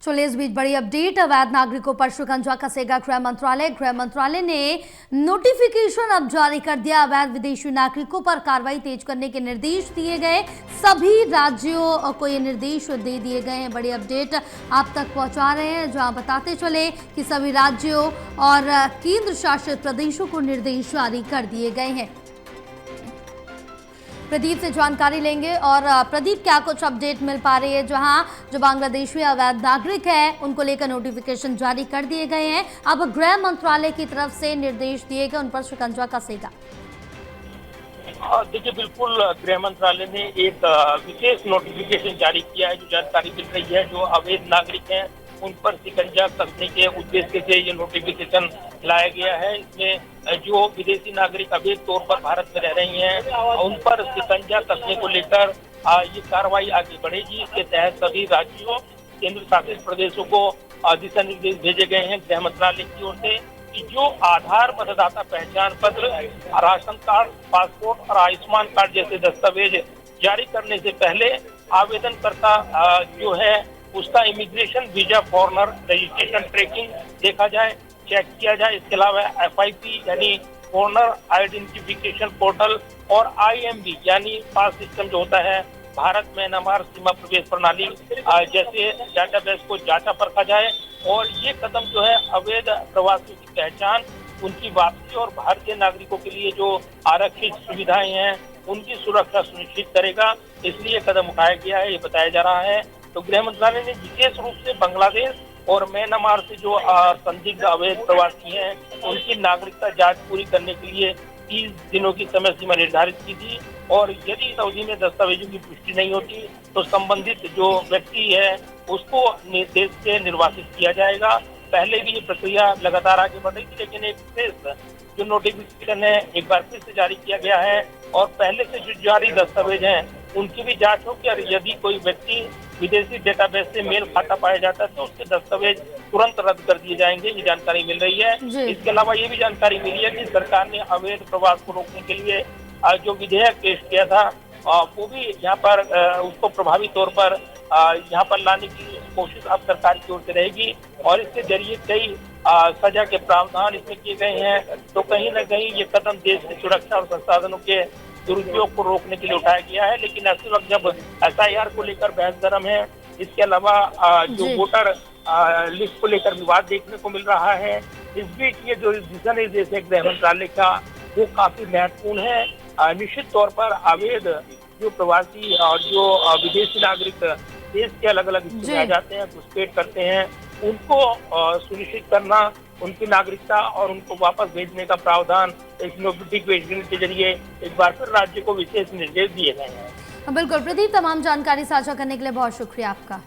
चलिए इस बीच बड़ी अपडेट। अवैध नागरिकों पर शिकंजा कसेगा गृह मंत्रालय। गृह मंत्रालय ने नोटिफिकेशन अब जारी कर दिया। अवैध विदेशी नागरिकों पर कार्रवाई तेज करने के निर्देश दिए गए। सभी राज्यों को ये निर्देश दे दिए गए हैं। बड़ी अपडेट आप तक पहुंचा रहे हैं, जहां बताते चले कि सभी राज्यों और केंद्र शासित प्रदेशों को निर्देश जारी कर दिए गए हैं। प्रदीप से जानकारी लेंगे। और प्रदीप, क्या कुछ अपडेट मिल पा रही है, जहां जो बांग्लादेशी अवैध नागरिक हैं उनको लेकर नोटिफिकेशन जारी कर दिए गए हैं, अब गृह मंत्रालय की तरफ से निर्देश दिए गए, उन पर शिकंजा कसेगा? देखिए, बिल्कुल गृह मंत्रालय ने एक विशेष नोटिफिकेशन जारी किया है। जो जानकारी मिल रही है, जो अवैध नागरिक हैं उन पर शिकंजा कसने के उद्देश्य से ये नोटिफिकेशन लाया गया है। इसमें जो विदेशी नागरिक अवैध तौर पर भारत में रह रही हैं उन पर शिकंजा कसने को लेकर ये कार्रवाई आगे बढ़ेगी। इसके तहत सभी राज्यों, केंद्र शासित प्रदेशों को दिशा निर्देश भेजे गए हैं गृह मंत्रालय की ओर से कि जो आधार, मतदाता पहचान पत्र, राशन कार्ड, पासपोर्ट और आयुष्मान कार्ड जैसे दस्तावेज जारी करने से पहले आवेदनकर्ता जो है उसका immigration, visa, foreigner registration tracking देखा जाए, चेक किया जाए। इसके अलावा FIP यानी फॉरनर आइडेंटिफिकेशन पोर्टल और IMB यानी पास सिस्टम जो होता है, भारत म्यांमार सीमा प्रवेश प्रणाली जैसे डाटाबेस को जांचा परखा जाए। और ये कदम जो है अवैध प्रवासियों की पहचान, उनकी वापसी और भारतीय नागरिकों के लिए जो आरक्षित सुविधाएं हैं उनकी सुरक्षा सुनिश्चित करेगा। इसलिए कदम उठाया गया है, ये बताया जा रहा है। तो गृह मंत्रालय ने विशेष रूप से बांग्लादेश और म्यांमार से जो संदिग्ध अवैध प्रवासी हैं उनकी नागरिकता जांच पूरी करने के लिए 30 दिनों की समय सीमा निर्धारित की थी। और यदि इस अवधि में दस्तावेजों की पुष्टि नहीं होती तो संबंधित जो व्यक्ति है उसको देश से निर्वासित किया जाएगा। पहले भी ये प्रक्रिया लगातार आगे बढ़ रही थी, लेकिन एक विशेष जो नोटिफिकेशन है एक बार फिर से जारी किया गया है और पहले से जो जारी दस्तावेज हैं उनकी भी जांच होगी। और यदि कोई व्यक्ति विदेशी डेटाबेस से मेल खाता पाया जाता है तो उसके दस्तावेज तुरंत रद्द कर दिए जाएंगे, ये जानकारी मिल रही है। इसके अलावा ये भी जानकारी मिली है कि सरकार ने अवैध प्रवास को रोकने के लिए जो विधेयक पेश किया था वो भी यहाँ पर उसको प्रभावी तौर पर यहाँ पर लाने की कोशिश अब सरकार की ओर से रहेगी। और इसके जरिए कई सजा के प्रावधान इसमें किए गए हैं। तो कहीं न कहीं ये कदम देश की सुरक्षा और संसाधनों के दुरुपयोग को रोकने के लिए उठाया गया है। लेकिन ऐसे वक्त जब SIR को लेकर बहस गर्म है, इसके अलावा जो वोटर लिस्ट को लेकर विवाद देखने को मिल रहा है, इस बीच ये जो दिशा निर्देश है गृह मंत्रालय का वो काफी महत्वपूर्ण है। निश्चित तौर पर अवैध जो प्रवासी और जो विदेशी नागरिक देश के अलग अलग हिस्सों में आ जाते हैं, घुसपैठ करते हैं, उनको सुनिश्चित करना, उनकी नागरिकता और उनको वापस भेजने का प्रावधान इस नोटिफिकेशन के जरिए एक बार फिर राज्य को विशेष निर्देश दिए गए हैं। बिल्कुल प्रदीप, तमाम जानकारी साझा करने के लिए बहुत शुक्रिया आपका।